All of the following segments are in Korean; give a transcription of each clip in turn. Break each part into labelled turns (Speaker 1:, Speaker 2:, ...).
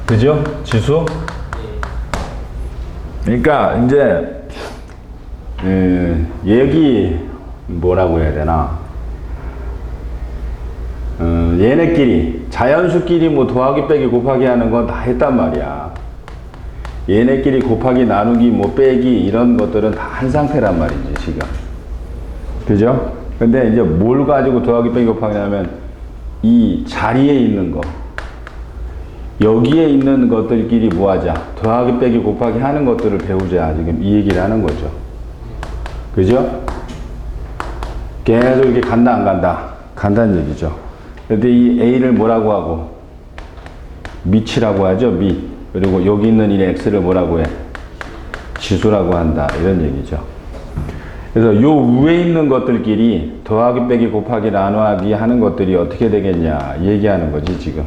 Speaker 1: 그죠? 지수? 그러니까 이제 여기 뭐라고 해야 되나? 얘네끼리 자연수끼리 뭐 더하기 빼기 곱하기 하는 건 다 했단 말이야. 얘네끼리 곱하기 나누기 뭐 빼기 이런 것들은 다 한 상태란 말이지 지금. 그죠? 근데 이제 뭘 가지고 더하기 빼기 곱하기 하면 이 자리에 있는 거, 여기에 있는 것들끼리 뭐 하자? 더하기 빼기 곱하기 하는 것들을 배우자. 지금 이 얘기를 하는 거죠. 그죠? 계속 이렇게 간다 안 간다? 간다는 얘기죠. 근데 이 A를 뭐라고 하고? 미치라고 하죠. 미. 그리고 여기 있는 이 X를 뭐라고 해? 지수라고 한다. 이런 얘기죠. 그래서 요 위에 있는 것들끼리 더하기 빼기 곱하기 나누기 하는 것들이 어떻게 되겠냐 얘기하는 거지 지금.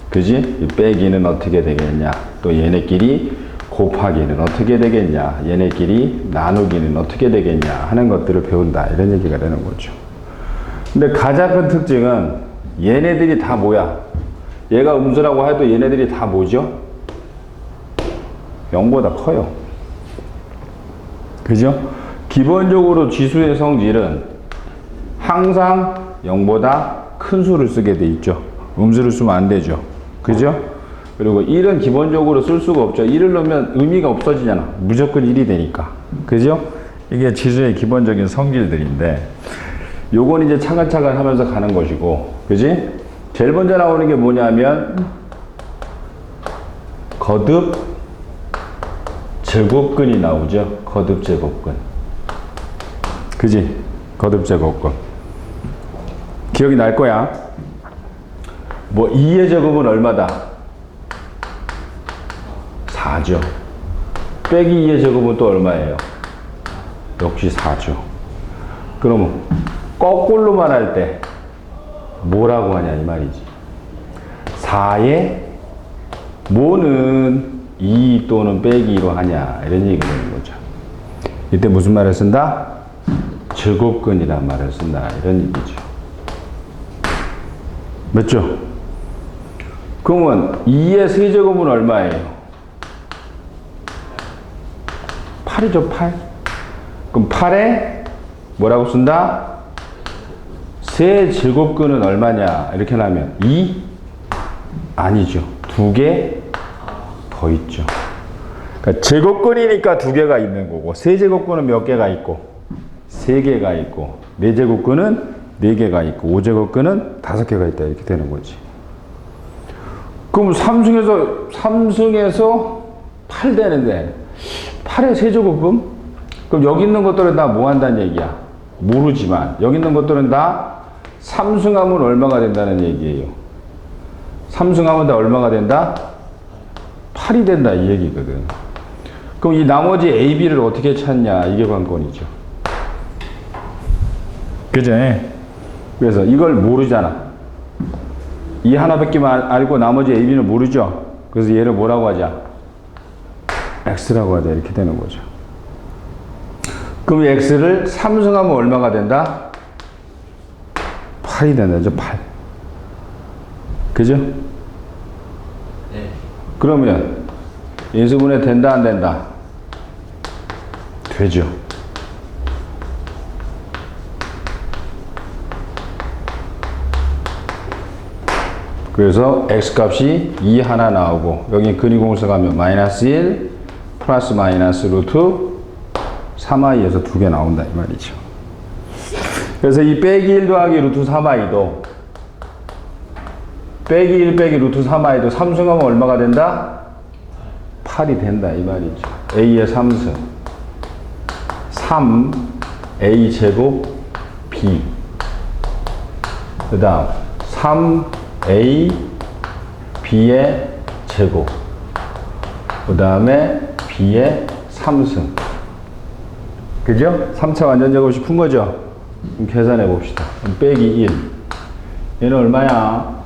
Speaker 1: 그지? 이 빼기는 어떻게 되겠냐, 또 얘네끼리 곱하기는 어떻게 되겠냐, 얘네끼리 나누기는 어떻게 되겠냐 하는 것들을 배운다. 이런 얘기가 되는 거죠. 근데 가장 큰 특징은 얘네들이 다 뭐야? 얘가 음수라고 해도 얘네들이 다 뭐죠? 0보다 커요. 그죠? 기본적으로 지수의 성질은 항상 0보다 큰 수를 쓰게 돼 있죠. 음수를 쓰면 안 되죠. 그죠? 그리고 1은 기본적으로 쓸 수가 없죠. 1을 넣으면 의미가 없어지잖아. 무조건 1이 되니까. 그죠? 이게 지수의 기본적인 성질들인데, 요건 이제 차근차근 하면서 가는 것이고, 그지? 제일 먼저 나오는 게 뭐냐면, 거듭 제곱근이 나오죠. 거듭 제곱근. 그지? 거듭 제곱근. 기억이 날 거야. 뭐 2의 제곱은 얼마다? 4죠. 빼기 2의 제곱은 또 얼마예요? 역시 4죠. 그러면 거꾸로만 할 때 뭐라고 하냐 이 말이지. 4의 뭐는 2 또는 빼기 2로 하냐 이런 얘기가 되는 거죠. 이때 무슨 말을 쓴다? 제곱근이란 말을 쓴다. 이런 얘기죠. 맞죠? 그러면 2의 세제곱은 얼마예요? 8이죠, 8. 그럼 8에 뭐라고 쓴다? 세제곱근은 얼마냐? 이렇게 하면 2? 아니죠. 2개 더 있죠. 그러니까 제곱근이니까 2개가 있는 거고, 세제곱근은 몇 개가 있고? 3개가 있고, 4제곱근은 4개가 있고, 5제곱근은 5개가 있다. 이렇게 되는 거지. 그럼 3승에서 8 되는데 8의 세제곱근? 그럼 여기 있는 것들은 다 뭐 한다는 얘기야? 모르지만 여기 있는 것들은 다 3승하면 얼마가 된다는 얘기예요. 3승하면 다 얼마가 된다? 8이 된다 이 얘기거든. 그럼 이 나머지 A, B를 어떻게 찾냐 이게 관건이죠. 그죠? 그래서 이걸 모르잖아. 이 하나밖에 알고 나머지 A, B는 모르죠. 그래서 얘를 뭐라고 하자? X라고 하자. 이렇게 되는 거죠. 그럼 이 X를 3승하면 얼마가 된다? 8이 된다죠. 8. 그죠? 네. 그러면 인수분해 된다 안 된다? 되죠. 그래서 X값이 2 하나 나오고, 여기 근위공수 가면 마이너스 1 플러스 마이너스 루트 3i에서 2개 나온다 이 말이죠. 그래서 이 빼기 1 더하기 루트 3i도 빼기 1 빼기 루트 3i도 3승하면 얼마가 된다? 8이 된다 이 말이죠. a의 3승 3a 제곱 b, 그 다음 3a b의 제곱, 그 다음에 b의 3승. 그죠? 3차 완전제곱식 푼 거죠? 그럼 계산해 봅시다. 그럼 빼기 1. 얘는 얼마야?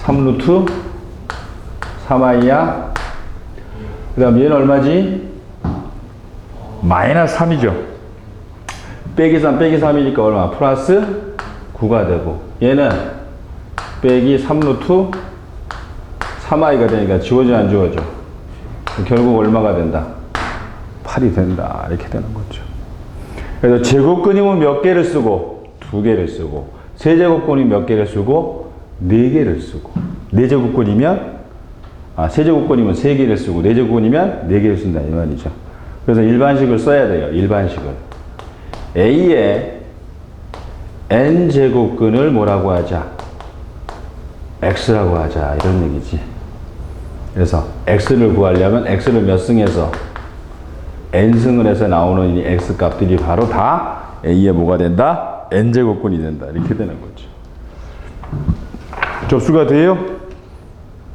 Speaker 1: 3루트 3i야. 그 다음 얘는 얼마지? 마이너스 3이죠. 빼기 3 빼기 3이니까 얼마? 플러스 9가 되고, 얘는 빼기 3루트 3i가 되니까 지워져 안 지워져? 결국 얼마가 된다? 8이 된다. 이렇게 되는 거죠. 그래서 제곱근이면 몇 개를 쓰고? 2개를 쓰고. 세제곱근이면 몇 개를 쓰고? 4개를 쓰고. 세제곱근이면 3개를 쓰고, 4제곱근이면 4개를 쓴다. 이 말이죠. 그래서 일반식을 써야 돼요. 일반식을. A의 n제곱근을 뭐라고 하자? x라고 하자. 이런 얘기지. 그래서 x를 구하려면 x를 몇 승해서 n승을 해서 나오는 이 x 값들이 바로 다 a의 뭐가 된다? n제곱근이 된다. 이렇게 되는 거죠. 접수가 돼요?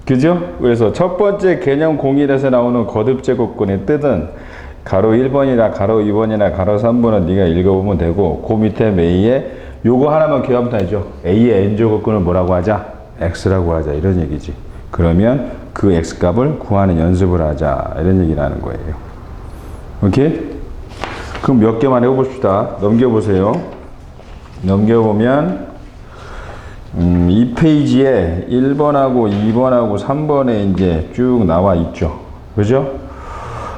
Speaker 1: 그죠? 그래서 첫 번째 개념 공일에서 나오는 거듭제곱근의 뜻은 가로 1번이나 가로 2번이나 가로 3번은 네가 읽어보면 되고, 그 밑에 a의 요거 하나만 기억하면 되죠. a의 n제곱근을 뭐라고 하자? x라고 하자. 이런 얘기지. 그러면 그 x값을 구하는 연습을 하자. 이런 얘기를 하는 거예요. 오케이? 그럼 몇 개만 해봅시다. 넘겨보세요. 넘겨보면 이 페이지에 1번하고 2번하고 3번에 이제 쭉 나와 있죠. 그죠?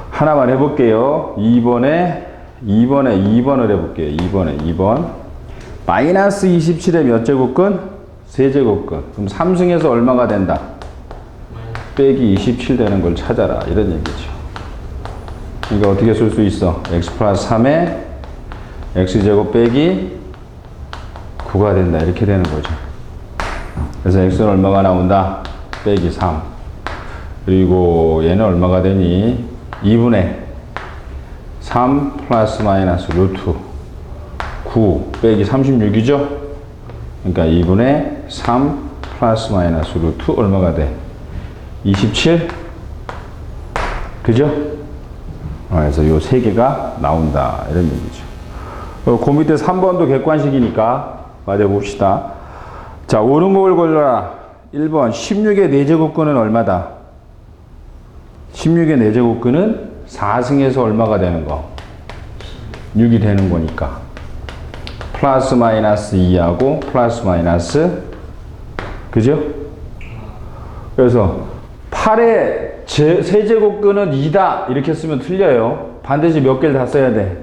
Speaker 1: 하나만 해볼게요. 2번을 해볼게요. 2번. 마이너스 27의 몇 제곱근? 세제곱근. 그럼 3승에서 얼마가 된다? 빼기 27 되는 걸 찾아라. 이런 얘기죠. 이거 어떻게 쓸 수 있어? x 플러스 3에 x제곱 빼기 9가 된다. 이렇게 되는 거죠. 그래서 x는 얼마가 나온다? 빼기 3. 그리고 얘는 얼마가 되니? 2분의 3 플러스 마이너스 루트 9 빼기 36이죠? 그러니까 2분의 3 플러스 마이너스 루트 얼마가 돼? 27? 그죠? 그래서 요 세 개가 나온다. 이런 얘기죠. 그 밑에 3번도 객관식이니까 맞아봅시다. 자, 오른곡을 골라라. 1번 16의 4제곱근은 얼마다? 16의 4제곱근은 4승에서 얼마가 되는 거? 6이 되는 거니까. 플러스 마이너스 2하고 플러스 마이너스, 그죠? 그래서 8의 세제곱근은 2다. 이렇게 쓰면 틀려요. 반드시 몇 개를 다 써야 돼?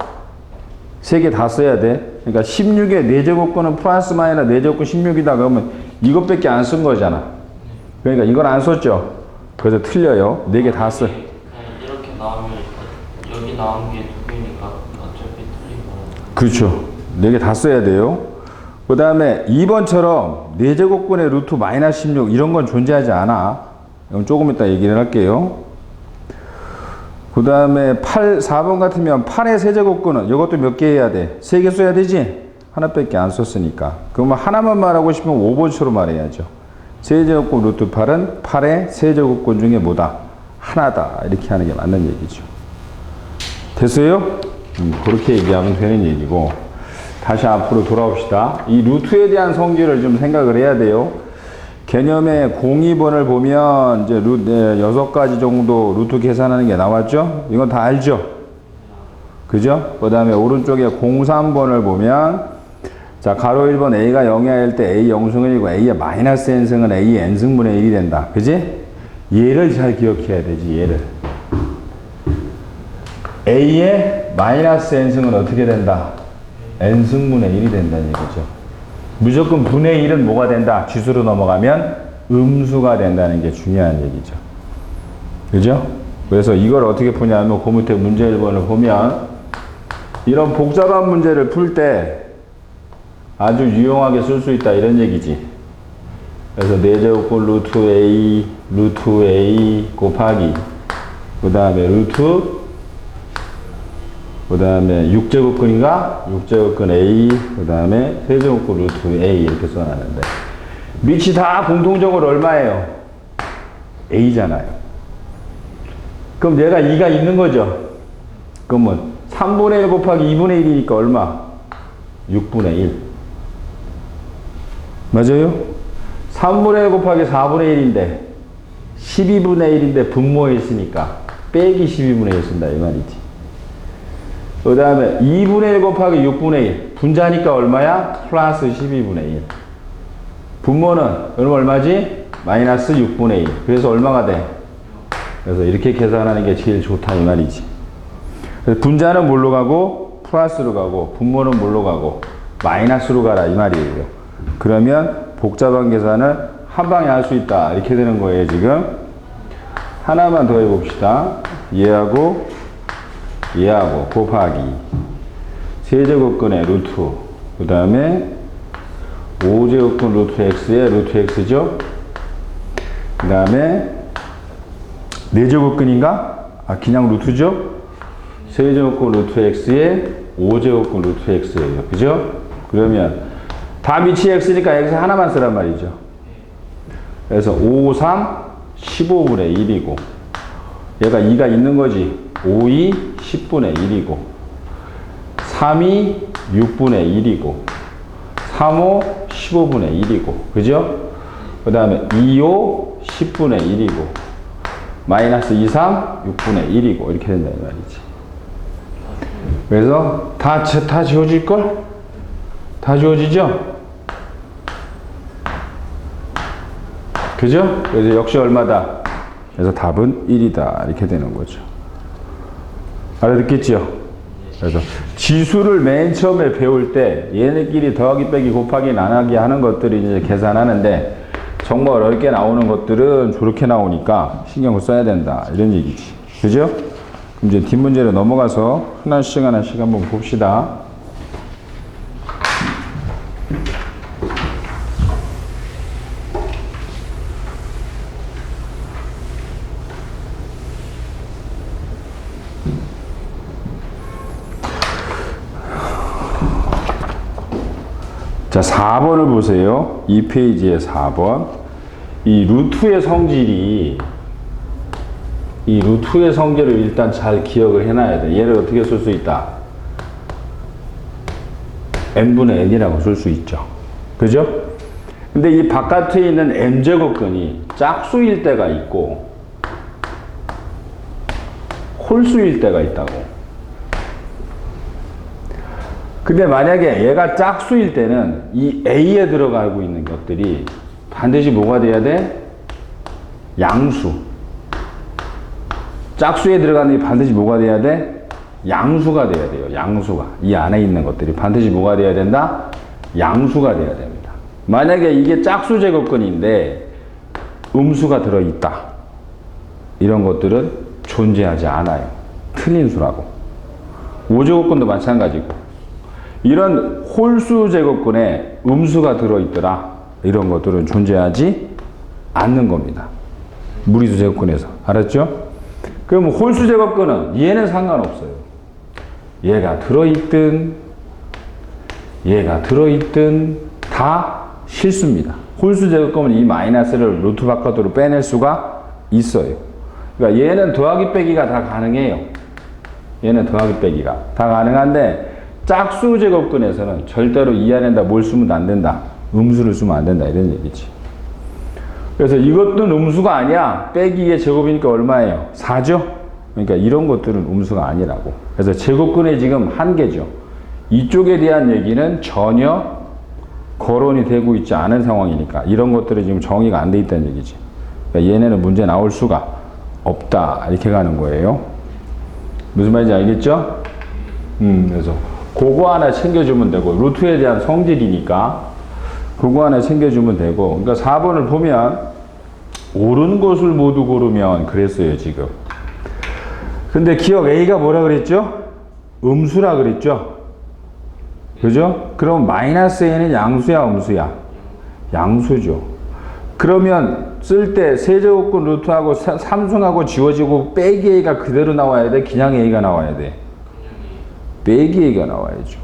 Speaker 1: 3개 다 써야 돼. 그러니까 16의 4제곱근은 플러스 마이너스 4제곱근 16이다. 그러면 이것밖에 안 쓴 거잖아. 그러니까 이걸 안 썼죠. 그래서 틀려요. 4개 다 써.
Speaker 2: 이렇게 나오면 여기 나온 게 2개니까 어차피 틀린 거는.
Speaker 1: 그렇죠. 4개 다 써야 돼요. 그 다음에 2번처럼 4제곱근의 루트 마이너스 16 이런 건 존재하지 않아. 그럼 조금 이따 얘기를 할게요. 그 다음에 4번 같으면 8의 세제곱근은 이것도 몇 개 해야 돼? 3개 써야 되지? 하나밖에 안 썼으니까. 그러면 하나만 말하고 싶으면 5번처럼 말해야죠. 세제곱근 루트 8은 8의 세제곱근 중에 뭐다? 하나다. 이렇게 하는 게 맞는 얘기죠. 됐어요? 그렇게 얘기하면 되는 얘기고. 다시 앞으로 돌아옵시다. 이 루트에 대한 성질을 좀 생각을 해야 돼요. 개념의 02번을 보면 이제 6가지 정도 루트 계산하는 게 나왔죠? 이건 다 알죠? 그죠? 그 다음에 오른쪽에 03번을 보면 자, 가로 1번 A가 0이 아닐 때 A 0승은 1이고 A의 마이너스 n승은 A n승분의 1이 된다. 그지? 얘를 잘 기억해야 되지, 얘를. A의 마이너스 n승은 어떻게 된다? n승분의 1이 된다는 얘기죠. 무조건 분의 1은 뭐가 된다? 지수로 넘어가면 음수가 된다는 게 중요한 얘기죠. 그죠? 그래서 이걸 어떻게 푸냐면 그 밑에 문제 1번을 보면 이런 복잡한 문제를 풀 때 아주 유용하게 쓸 수 있다 이런 얘기지. 그래서 4제곱근 루트 A 곱하기 그 다음에 루트 그 다음에 6제곱근인가? 6제곱근 A, 그 다음에 세제곱근 루트 A 이렇게 써놨는데 밑이 다 공통적으로 얼마예요? A잖아요. 그럼 얘가 2가 있는 거죠? 그러면 3분의 1 곱하기 2분의 1이니까 얼마? 6분의 1. 맞아요? 3분의 1 곱하기 4분의 1인데 12분의 1인데 분모에 있으니까 빼기 12분의 1 쓴다 이 말이지. 그 다음에 2분의 1 곱하기 6분의 1 분자니까 얼마야? 플러스 12분의 1. 분모는 그럼 얼마지? 마이너스 6분의 1. 그래서 얼마가 돼? 그래서 이렇게 계산하는 게 제일 좋다 이 말이지. 그래서 분자는 뭘로 가고 플러스로 가고 분모는 뭘로 가고 마이너스로 가라 이 말이에요. 그러면 복잡한 계산을 한 방에 할 수 있다 이렇게 되는 거예요. 지금 하나만 더 해봅시다. 얘하고 곱하기 세제곱근의 루트, 그 다음에 5제곱근 루트 x의 루트 x죠. 그 다음에 4제곱근인가? 그냥 루트죠. 세제곱근 루트 x의 5제곱근 루트 x예요. 그죠? 그러면 다 밑이 x니까 x 하나만 쓰란 말이죠. 그래서 5, 3, 15분의 1이고 얘가 2가 있는 거지. 5, 2, 10분의 1이고 3, 2, 6분의 1이고 3, 5, 15분의 1이고 그죠? 그 다음에 2, 5, 10분의 1이고 마이너스 2, 3, 6분의 1이고 이렇게 된다 이 말이지. 그래서 다 지워질걸? 다 지워지죠? 그죠? 그래서 역시 얼마다? 그래서 답은 1이다 이렇게 되는 거죠. 알아듣겠죠? 그래서 지수를 맨 처음에 배울 때 얘네끼리 더하기 빼기 곱하기 나누기 하는 것들을 이제 계산하는데 정말 어렵게 나오는 것들은 저렇게 나오니까 신경을 써야 된다 이런 얘기지. 그죠? 그럼 이제 뒷문제로 넘어가서 하나씩 한번 봅시다. 자, 4번을 보세요. 2페이지에 4번. 이 루트의 성질을 일단 잘 기억을 해놔야 돼. 얘를 어떻게 쓸 수 있다? n분의 n이라고 쓸 수 있죠. 그죠? 근데 이 바깥에 있는 n제곱근이 짝수일 때가 있고 홀수일 때가 있다고. 근데 만약에 얘가 짝수일 때는 이 A에 들어가고 있는 것들이 반드시 뭐가 돼야 돼? 양수. 짝수에 들어가는 게 반드시 뭐가 돼야 돼? 양수가 돼야 돼요. 양수가. 이 안에 있는 것들이 반드시 뭐가 돼야 된다? 양수가 돼야 됩니다. 만약에 이게 짝수 제곱근인데 음수가 들어있다. 이런 것들은 존재하지 않아요. 틀린 수라고. 5제곱근도 마찬가지고. 이런 홀수 제곱근에 음수가 들어있더라. 이런 것들은 존재하지 않는 겁니다. 무리수 제곱근에서. 알았죠? 그럼 홀수 제곱근은 얘는 상관없어요. 얘가 들어있든 다 실수입니다. 홀수 제곱근은 이 마이너스를 루트 바깥으로 빼낼 수가 있어요. 그러니까 얘는 더하기 빼기가 다 가능해요. 얘는 더하기 빼기가 다 가능한데 짝수 제곱근에서는 절대로 이 안에다 뭘 쓰면 안 된다. 음수를 쓰면 안 된다. 이런 얘기지. 그래서 이것도 음수가 아니야. 빼기 2의 제곱이니까 얼마예요? 4죠? 그러니까 이런 것들은 음수가 아니라고. 그래서 제곱근의 지금 한계죠. 이쪽에 대한 얘기는 전혀 거론이 되고 있지 않은 상황이니까 이런 것들이 지금 정의가 안 돼 있다는 얘기지. 그러니까 얘네는 문제 나올 수가 없다. 이렇게 가는 거예요. 무슨 말인지 알겠죠? 그래서 그거 하나 챙겨주면 되고 루트에 대한 성질이니까 그거 하나 챙겨주면 되고 그러니까 4번을 보면 옳은 것을 모두 고르면 그랬어요 지금. 근데 기억 A가 뭐라 그랬죠? 음수라 그랬죠? 그죠? 그럼 마이너스 A는 양수야 음수야? 양수죠. 그러면 쓸 때 세제곱근 루트하고 삼승하고 지워지고 빼기 A가 그대로 나와야 돼? 그냥 A가 나와야 돼? 빼기 A가 나와야죠.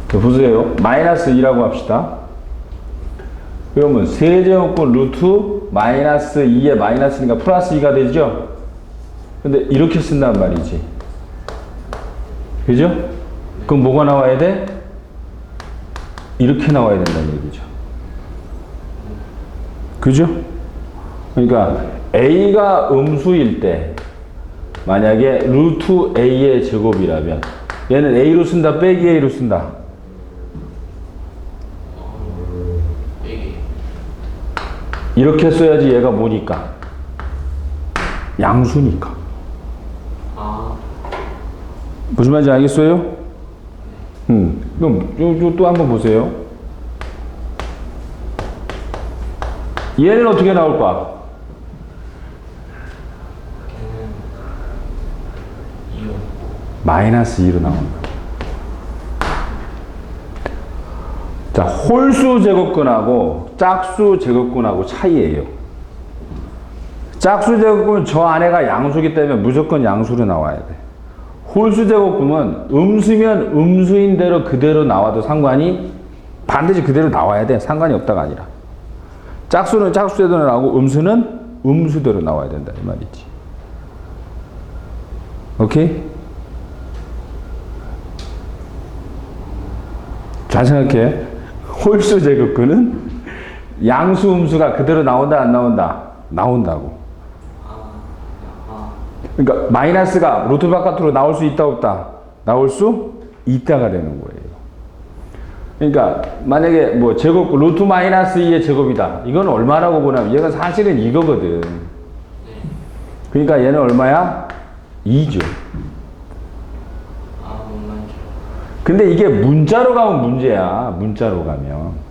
Speaker 1: 자, 보세요. 마이너스 2라고 합시다. 그러면 세제곱근 루트 마이너스 2에 마이너스니까 플러스 2가 되죠? 근데 이렇게 쓴단 말이지. 그죠? 그럼 뭐가 나와야 돼? 이렇게 나와야 된다는 얘기죠. 그죠? 그러니까 A가 음수일 때 만약에 루트 A의 제곱이라면 얘는 A로 쓴다 빼기 A로 쓴다? 이렇게 써야지 얘가 뭐니까? 양수니까.
Speaker 2: 아,
Speaker 1: 무슨 말인지 알겠어요? 그럼 또 한번 보세요. 얘는 어떻게 나올까?
Speaker 2: 걔는 2요.
Speaker 1: 마이너스 2로 나온다. 자, 홀수 제곱근하고 짝수 제곱근하고 차이예요. 짝수 제곱근은 저 안에가 양수기 때문에 무조건 양수로 나와야 돼. 홀수 제곱근은 음수면 음수인 대로 그대로 나와도 상관이 반드시 그대로 나와야 돼. 상관이 없다가 아니라. 짝수는 짝수대로 나오고 음수는 음수대로 나와야 된다 이 말이지. 오케이? 잘 생각해. 홀수 제곱근은 양수 음수가 그대로 나온다 안 나온다? 나온다고. 그러니까 마이너스가 루트 바깥으로 나올 수 있다 없다? 나올 수 있다가 되는 거예요. 그러니까 만약에 뭐 제곱 루트 마이너스 2의 제곱이다. 이건 얼마라고 보냐면 얘가 사실은 이거거든. 그러니까 얘는 얼마야? 2죠.
Speaker 2: 아, 뭔 말인지.
Speaker 1: 근데 이게 문자로 가면 문제야. 문자로 가면.